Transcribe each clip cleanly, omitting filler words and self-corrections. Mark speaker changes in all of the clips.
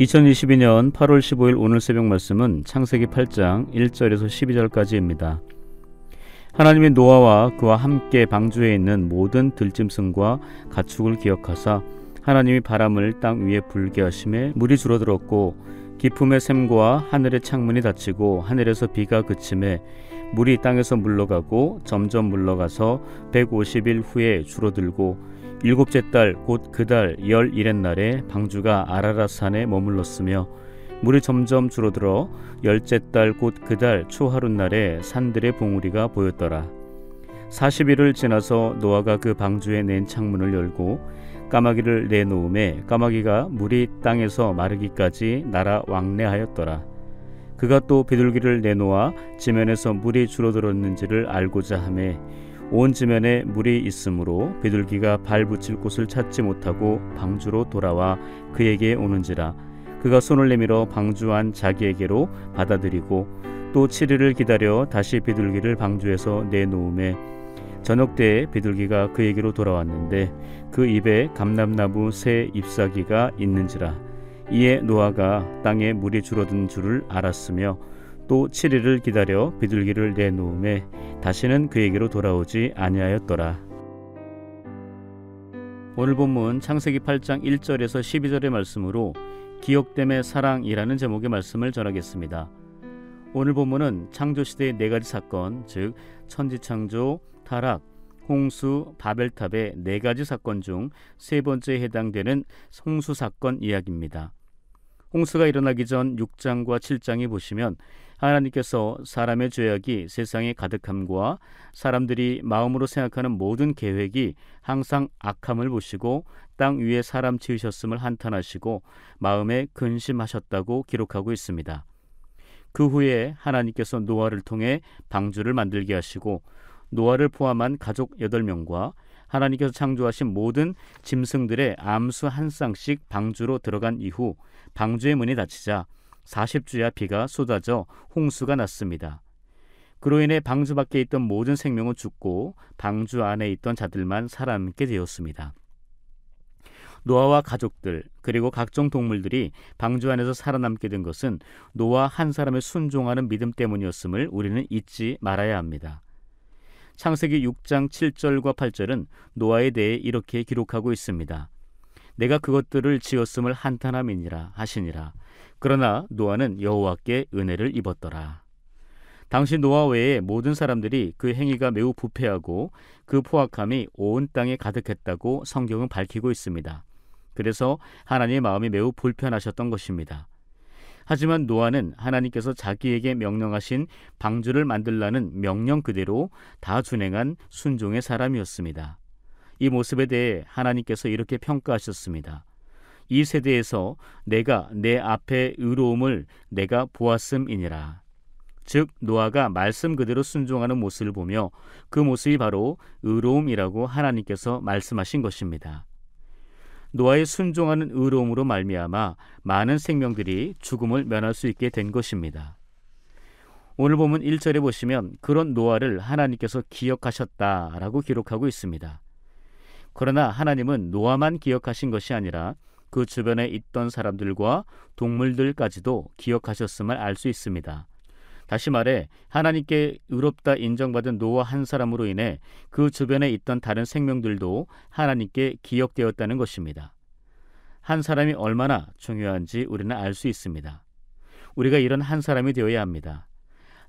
Speaker 1: 2022년 8월 15일 오늘 새벽 말씀은 창세기 8장 1절에서 12절까지입니다. 하나님이 노아와 그와 함께 방주에 있는 모든 들짐승과 가축을 기억하사 하나님이 바람을 땅 위에 불게 하심에 물이 줄어들었고 깊음의 샘과 하늘의 창문이 닫히고 하늘에서 비가 그침에 물이 땅에서 물러가고 점점 물러가서 150일 후에 줄어들고 일곱째 달 곧 그 달 11의 날에 방주가 아라랏산에 머물렀으며 물이 점점 줄어들어 열째 달 곧 그 달 초하룻날에 산들의 봉우리가 보였더라. 40일을 지나서 노아가 그 방주에 낸 창문을 열고 까마귀를 내놓음에 까마귀가 물이 땅에서 마르기까지 날아 왕래하였더라. 그가 또 비둘기를 내놓아 지면에서 물이 줄어들었는지를 알고자 하매 온 지면에 물이 있으므로 비둘기가 발 붙일 곳을 찾지 못하고 방주로 돌아와 그에게 오는지라. 그가 손을 내밀어 방주 안 자기에게로 받아들이고 또 7일을 기다려 다시 비둘기를 방주에서 내놓음에 저녁 때에 비둘기가 그에게로 돌아왔는데 그 입에 감람나무 새 잎사귀가 있는지라. 이에 노아가 땅에 물이 줄어든 줄을 알았으며 또 7일을 기다려 비둘기를 내놓음에 다시는 그에게로 돌아오지 아니하였더라. 오늘 본문 창세기 8장 1절에서 12절의 말씀으로 기억됨의 사랑이라는 제목의 말씀을 전하겠습니다. 오늘 본문은 창조시대의 네 가지 사건, 즉 천지창조, 타락, 홍수, 바벨탑의 네 가지 사건 중 세 번째에 해당되는 홍수 사건 이야기입니다. 홍수가 일어나기 전 6장과 7장에 보시면 하나님께서 사람의 죄악이 세상에 가득함과 사람들이 마음으로 생각하는 모든 계획이 항상 악함을 보시고 땅 위에 사람 지으셨음을 한탄하시고 마음에 근심하셨다고 기록하고 있습니다. 그 후에 하나님께서 노아를 통해 방주를 만들게 하시고 노아를 포함한 가족 8명과 하나님께서 창조하신 모든 짐승들의 암수 한 쌍씩 방주로 들어간 이후 방주의 문이 닫히자 40주야 비가 쏟아져 홍수가 났습니다. 그로 인해 방주 밖에 있던 모든 생명은 죽고 방주 안에 있던 자들만 살아남게 되었습니다. 노아와 가족들 그리고 각종 동물들이 방주 안에서 살아남게 된 것은 노아 한 사람의 순종하는 믿음 때문이었음을 우리는 잊지 말아야 합니다. 창세기 6장 7절과 8절은 노아에 대해 이렇게 기록하고 있습니다. 내가 그것들을 지었음을 한탄함이니라 하시니라. 그러나 노아는 여호와께 은혜를 입었더라. 당시 노아 외에 모든 사람들이 그 행위가 매우 부패하고 그 포악함이 온 땅에 가득했다고 성경은 밝히고 있습니다. 그래서 하나님의 마음이 매우 불편하셨던 것입니다. 하지만 노아는 하나님께서 자기에게 명령하신 방주를 만들라는 명령 그대로 다 준행한 순종의 사람이었습니다. 이 모습에 대해 하나님께서 이렇게 평가하셨습니다. 이 세대에서 내가 내 앞에 의로움을 내가 보았음이니라. 즉 노아가 말씀 그대로 순종하는 모습을 보며 그 모습이 바로 의로움이라고 하나님께서 말씀하신 것입니다. 노아의 순종하는 의로움으로 말미암아 많은 생명들이 죽음을 면할 수 있게 된 것입니다. 오늘 본문 1절에 보시면 그런 노아를 하나님께서 기억하셨다라고 기록하고 있습니다. 그러나 하나님은 노아만 기억하신 것이 아니라 그 주변에 있던 사람들과 동물들까지도 기억하셨음을 알 수 있습니다. 다시 말해 하나님께 의롭다 인정받은 노아 한 사람으로 인해 그 주변에 있던 다른 생명들도 하나님께 기억되었다는 것입니다. 한 사람이 얼마나 중요한지 우리는 알 수 있습니다. 우리가 이런 한 사람이 되어야 합니다.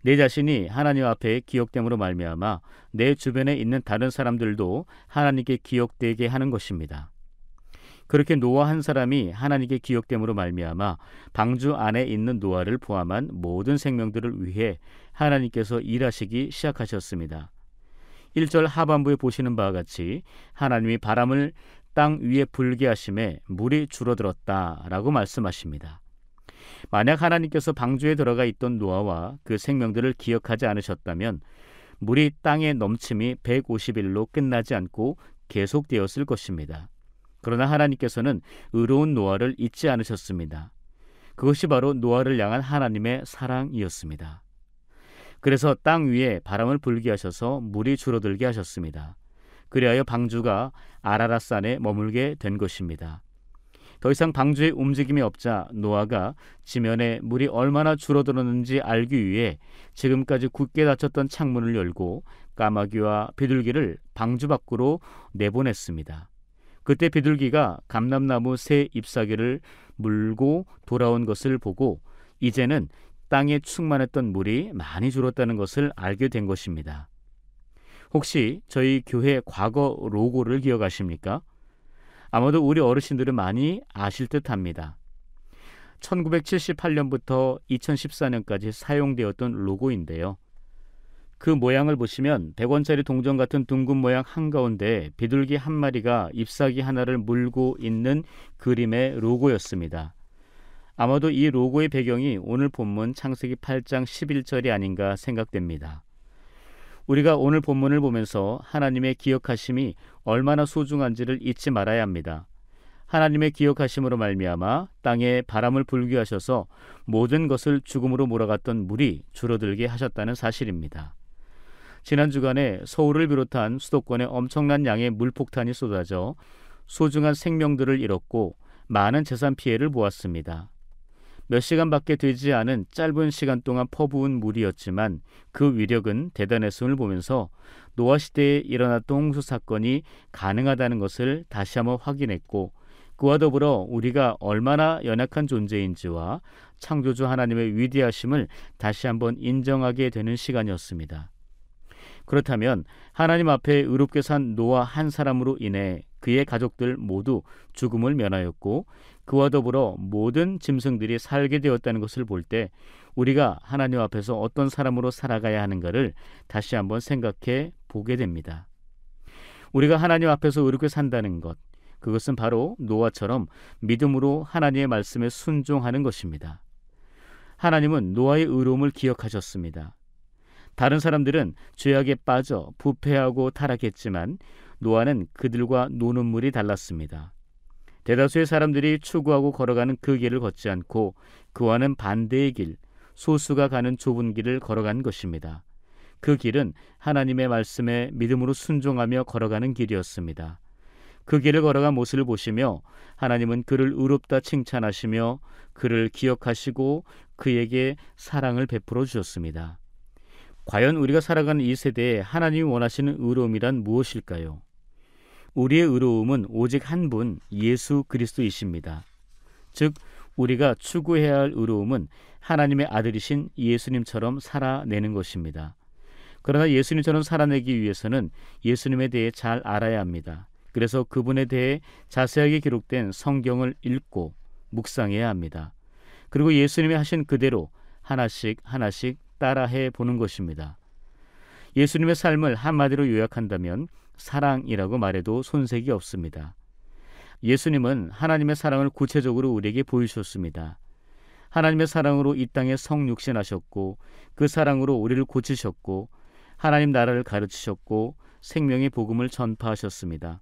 Speaker 1: 내 자신이 하나님 앞에 기억됨으로 말미암아 내 주변에 있는 다른 사람들도 하나님께 기억되게 하는 것입니다. 그렇게 노아 한 사람이 하나님께 기억됨으로 말미암아 방주 안에 있는 노아를 포함한 모든 생명들을 위해 하나님께서 일하시기 시작하셨습니다. 1절 하반부에 보시는 바와 같이 하나님이 바람을 땅 위에 불게 하심에 물이 줄어들었다라고 말씀하십니다. 만약 하나님께서 방주에 들어가 있던 노아와 그 생명들을 기억하지 않으셨다면 물이 땅에 넘침이 150일로 끝나지 않고 계속되었을 것입니다. 그러나 하나님께서는 의로운 노아를 잊지 않으셨습니다. 그것이 바로 노아를 향한 하나님의 사랑이었습니다. 그래서 땅 위에 바람을 불게 하셔서 물이 줄어들게 하셨습니다. 그리하여 방주가 아라랏산에 머물게 된 것입니다. 더 이상 방주의 움직임이 없자 노아가 지면에 물이 얼마나 줄어들었는지 알기 위해 지금까지 굳게 닫혔던 창문을 열고 까마귀와 비둘기를 방주 밖으로 내보냈습니다. 그때 비둘기가 감람나무 새 잎사귀를 물고 돌아온 것을 보고 이제는 땅에 충만했던 물이 많이 줄었다는 것을 알게 된 것입니다. 혹시 저희 교회 과거 로고를 기억하십니까? 아마도 우리 어르신들은 많이 아실 듯합니다. 1978년부터 2014년까지 사용되었던 로고인데요. 그 모양을 보시면 100원짜리 동전 같은 둥근 모양 한가운데 비둘기 한 마리가 잎사귀 하나를 물고 있는 그림의 로고였습니다. 아마도 이 로고의 배경이 오늘 본문 창세기 8장 11절이 아닌가 생각됩니다. 우리가 오늘 본문을 보면서 하나님의 기억하심이 얼마나 소중한지를 잊지 말아야 합니다. 하나님의 기억하심으로 말미암아 땅에 바람을 불게 하셔서 모든 것을 죽음으로 몰아갔던 물이 줄어들게 하셨다는 사실입니다. 지난 주간에 서울을 비롯한 수도권에 엄청난 양의 물폭탄이 쏟아져 소중한 생명들을 잃었고 많은 재산 피해를 보았습니다. 몇 시간밖에 되지 않은 짧은 시간 동안 퍼부은 물이었지만 그 위력은 대단했음을 보면서 노아 시대에 일어났던 홍수 사건이 가능하다는 것을 다시 한번 확인했고 그와 더불어 우리가 얼마나 연약한 존재인지와 창조주 하나님의 위대하심을 다시 한번 인정하게 되는 시간이었습니다. 그렇다면 하나님 앞에 의롭게 산 노아 한 사람으로 인해 그의 가족들 모두 죽음을 면하였고 그와 더불어 모든 짐승들이 살게 되었다는 것을 볼 때 우리가 하나님 앞에서 어떤 사람으로 살아가야 하는가를 다시 한번 생각해 보게 됩니다. 우리가 하나님 앞에서 의롭게 산다는 것, 그것은 바로 노아처럼 믿음으로 하나님의 말씀에 순종하는 것입니다. 하나님은 노아의 의로움을 기억하셨습니다. 다른 사람들은 죄악에 빠져 부패하고 타락했지만 노아는 그들과 노는 물이 달랐습니다. 대다수의 사람들이 추구하고 걸어가는 그 길을 걷지 않고 그와는 반대의 길, 소수가 가는 좁은 길을 걸어간 것입니다. 그 길은 하나님의 말씀에 믿음으로 순종하며 걸어가는 길이었습니다. 그 길을 걸어간 모습을 보시며 하나님은 그를 의롭다 칭찬하시며 그를 기억하시고 그에게 사랑을 베풀어 주셨습니다. 과연 우리가 살아가는 이 세대에 하나님이 원하시는 의로움이란 무엇일까요? 우리의 의로움은 오직 한 분 예수 그리스도이십니다. 즉 우리가 추구해야 할 의로움은 하나님의 아들이신 예수님처럼 살아내는 것입니다. 그러나 예수님처럼 살아내기 위해서는 예수님에 대해 잘 알아야 합니다. 그래서 그분에 대해 자세하게 기록된 성경을 읽고 묵상해야 합니다. 그리고 예수님이 하신 그대로 하나씩 따라해 보는 것입니다. 예수님의 삶을 한마디로 요약한다면 사랑이라고 말해도 손색이 없습니다. 예수님은 하나님의 사랑을 구체적으로 우리에게 보이셨습니다. 하나님의 사랑으로 이 땅에 성육신하셨고 그 사랑으로 우리를 고치셨고 하나님 나라를 가르치셨고 생명의 복음을 전파하셨습니다.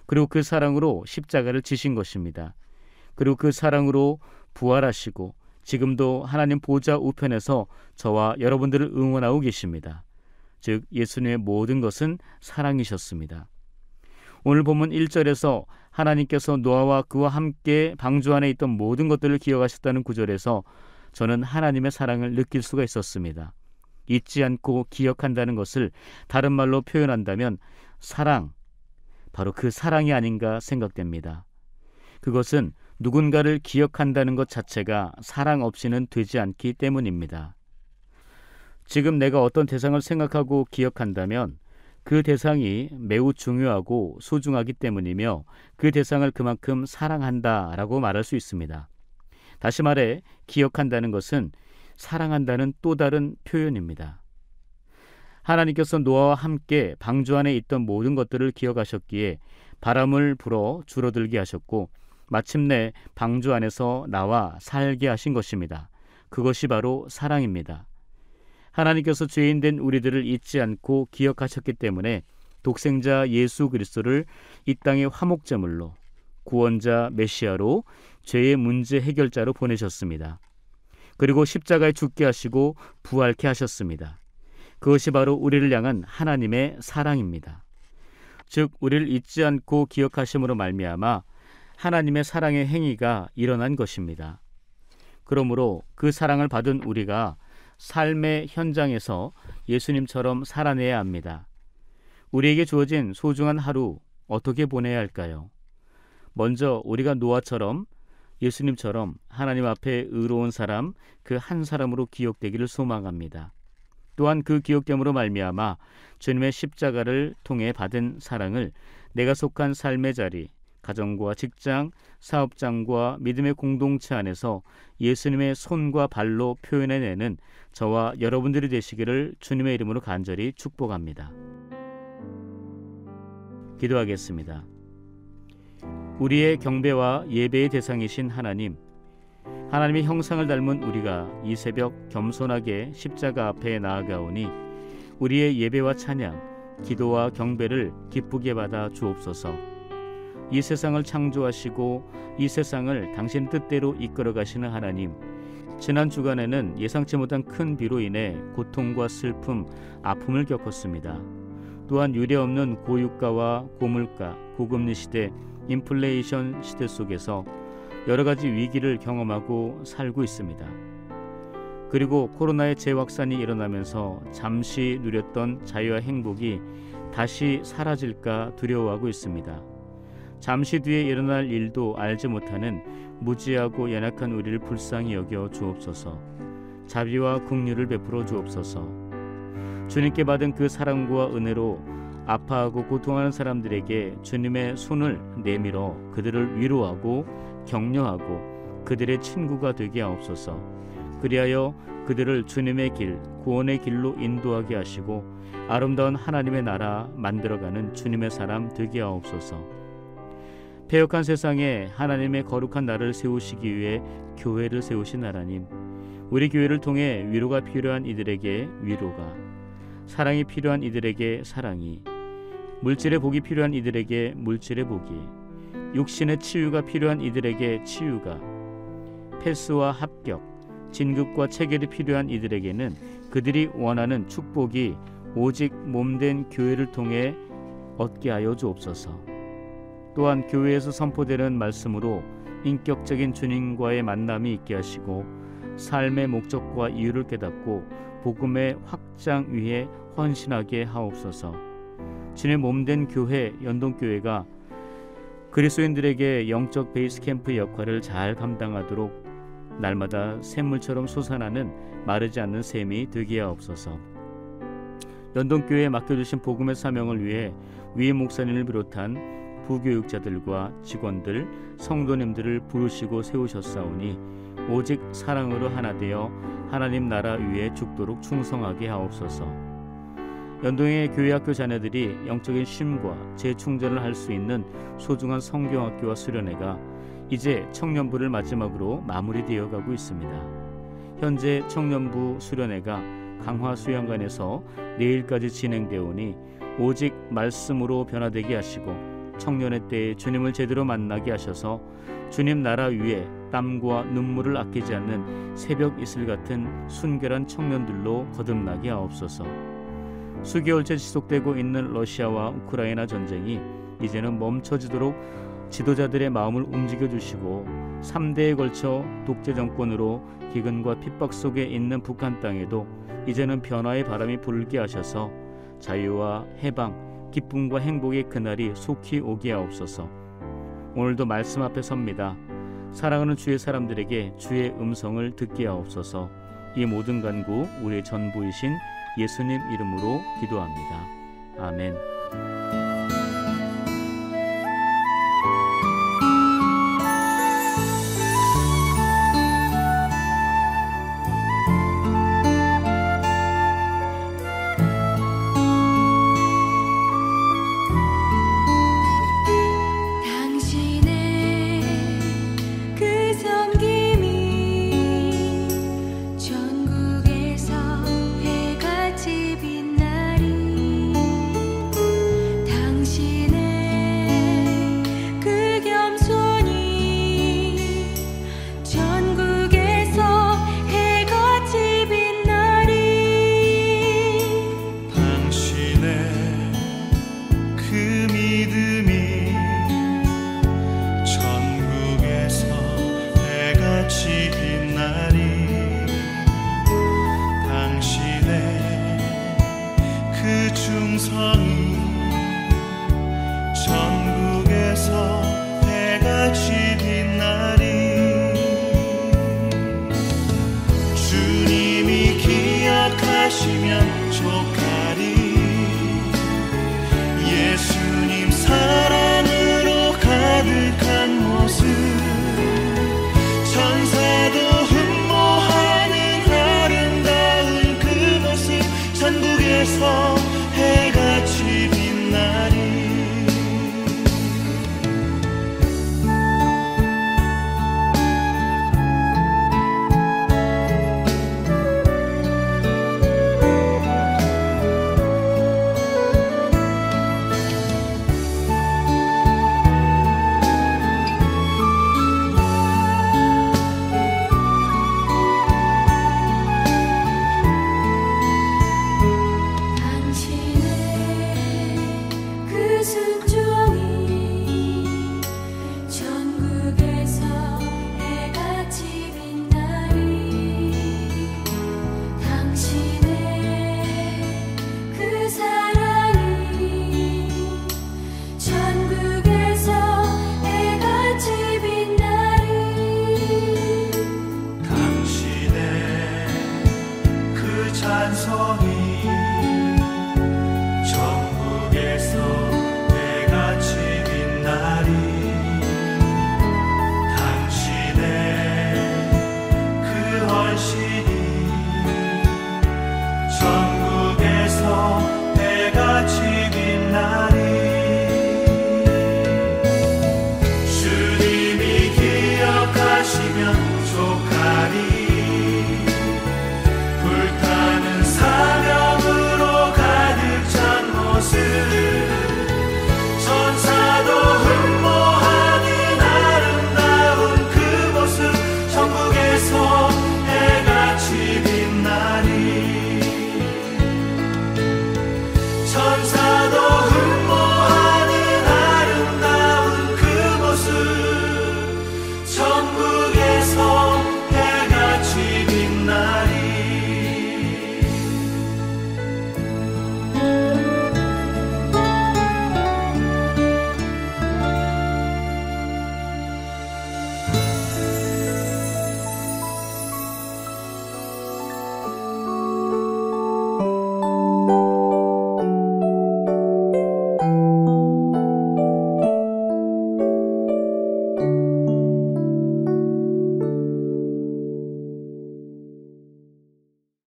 Speaker 1: 그리고 그 사랑으로 십자가를 지신 것입니다. 그리고 그 사랑으로 부활하시고 지금도 하나님 보좌 우편에서 저와 여러분들을 응원하고 계십니다. 즉 예수님의 모든 것은 사랑이셨습니다. 오늘 본문 1절에서 하나님께서 노아와 그와 함께 방주 안에 있던 모든 것들을 기억하셨다는 구절에서 저는 하나님의 사랑을 느낄 수가 있었습니다. 잊지 않고 기억한다는 것을 다른 말로 표현한다면 사랑, 바로 그 사랑이 아닌가 생각됩니다. 그것은 누군가를 기억한다는 것 자체가 사랑 없이는 되지 않기 때문입니다. 지금 내가 어떤 대상을 생각하고 기억한다면 그 대상이 매우 중요하고 소중하기 때문이며 그 대상을 그만큼 사랑한다라고 말할 수 있습니다. 다시 말해 기억한다는 것은 사랑한다는 또 다른 표현입니다. 하나님께서 노아와 함께 방주 안에 있던 모든 것들을 기억하셨기에 바람을 불어 줄어들게 하셨고 마침내 방주 안에서 나와 살게 하신 것입니다. 그것이 바로 사랑입니다. 하나님께서 죄인된 우리들을 잊지 않고 기억하셨기 때문에 독생자 예수 그리스도를 이 땅의 화목제물로 구원자 메시아로 죄의 문제 해결자로 보내셨습니다. 그리고 십자가에 죽게 하시고 부활케 하셨습니다. 그것이 바로 우리를 향한 하나님의 사랑입니다. 즉 우리를 잊지 않고 기억하심으로 말미암아 하나님의 사랑의 행위가 일어난 것입니다. 그러므로 그 사랑을 받은 우리가 삶의 현장에서 예수님처럼 살아내야 합니다. 우리에게 주어진 소중한 하루 어떻게 보내야 할까요? 먼저 우리가 노아처럼 예수님처럼 하나님 앞에 의로운 사람 그 한 사람으로 기억되기를 소망합니다. 또한 그 기억됨으로 말미암아 주님의 십자가를 통해 받은 사랑을 내가 속한 삶의 자리, 가정과 직장, 사업장과 믿음의 공동체 안에서 예수님의 손과 발로 표현해내는 저와 여러분들이 되시기를 주님의 이름으로 간절히 축복합니다. 기도하겠습니다. 우리의 경배와 예배의 대상이신 하나님, 하나님의 형상을 닮은 우리가 이 새벽 겸손하게 십자가 앞에 나아가오니 우리의 예배와 찬양, 기도와 경배를 기쁘게 받아 주옵소서. 이 세상을 창조하시고 이 세상을 당신 뜻대로 이끌어 가시는 하나님, 지난 주간에는 예상치 못한 큰 비로 인해 고통과 슬픔, 아픔을 겪었습니다. 또한 유례없는 고유가와 고물가, 고금리 시대, 인플레이션 시대 속에서 여러 가지 위기를 경험하고 살고 있습니다. 그리고 코로나의 재확산이 일어나면서 잠시 누렸던 자유와 행복이 다시 사라질까 두려워하고 있습니다. 잠시 뒤에 일어날 일도 알지 못하는 무지하고 연약한 우리를 불쌍히 여겨 주옵소서. 자비와 긍휼을 베풀어 주옵소서. 주님께 받은 그 사랑과 은혜로 아파하고 고통하는 사람들에게 주님의 손을 내밀어 그들을 위로하고 격려하고 그들의 친구가 되게 하옵소서. 그리하여 그들을 주님의 길, 구원의 길로 인도하게 하시고 아름다운 하나님의 나라 만들어가는 주님의 사람 되게 하옵소서. 패역한 세상에 하나님의 거룩한 나라를 세우시기 위해 교회를 세우신 하나님, 우리 교회를 통해 위로가 필요한 이들에게 위로가, 사랑이 필요한 이들에게 사랑이, 물질의 복이 필요한 이들에게 물질의 복이, 육신의 치유가 필요한 이들에게 치유가, 패스와 합격, 진급과 체결이 필요한 이들에게는 그들이 원하는 축복이 오직 몸된 교회를 통해 얻게 하여 주옵소서. 또한 교회에서 선포되는 말씀으로 인격적인 주님과의 만남이 있게 하시고 삶의 목적과 이유를 깨닫고 복음의 확장 위에 헌신하게 하옵소서. 주님 몸된 교회, 연동교회가 그리스도인들에게 영적 베이스 캠프 역할을 잘 감당하도록 날마다 샘물처럼 솟아나는 마르지 않는 샘이 되게 하옵소서. 연동교회에 맡겨주신 복음의 사명을 위해 위 목사님을 비롯한 부교육자들과 직원들, 성도님들을 부르시고 세우셨사오니 오직 사랑으로 하나 되어 하나님 나라 위에 죽도록 충성하게 하옵소서. 연동의 교회학교 자녀들이 영적인 쉼과 재충전을 할 수 있는 소중한 성경학교와 수련회가 이제 청년부를 마지막으로 마무리되어 가고 있습니다. 현재 청년부 수련회가 강화 수양관에서 내일까지 진행되오니 오직 말씀으로 변화되게 하시고 청년의 때에 주님을 제대로 만나게 하셔서 주님 나라 위에 땀과 눈물을 아끼지 않는 새벽 이슬 같은 순결한 청년들로 거듭나게 하옵소서. 수개월째 지속되고 있는 러시아와 우크라이나 전쟁이 이제는 멈춰지도록 지도자들의 마음을 움직여주시고 3대에 걸쳐 독재 정권으로 기근과 핍박 속에 있는 북한 땅에도 이제는 변화의 바람이 불게 하셔서 자유와 해방, 기쁨과 행복의 그날이 속히 오게 하옵소서. 오늘도 말씀 앞에 섭니다. 사랑하는 주의 사람들에게 주의 음성을 듣게 하옵소서. 이 모든 간구 우리의 전부이신 예수님 이름으로 기도합니다. 아멘.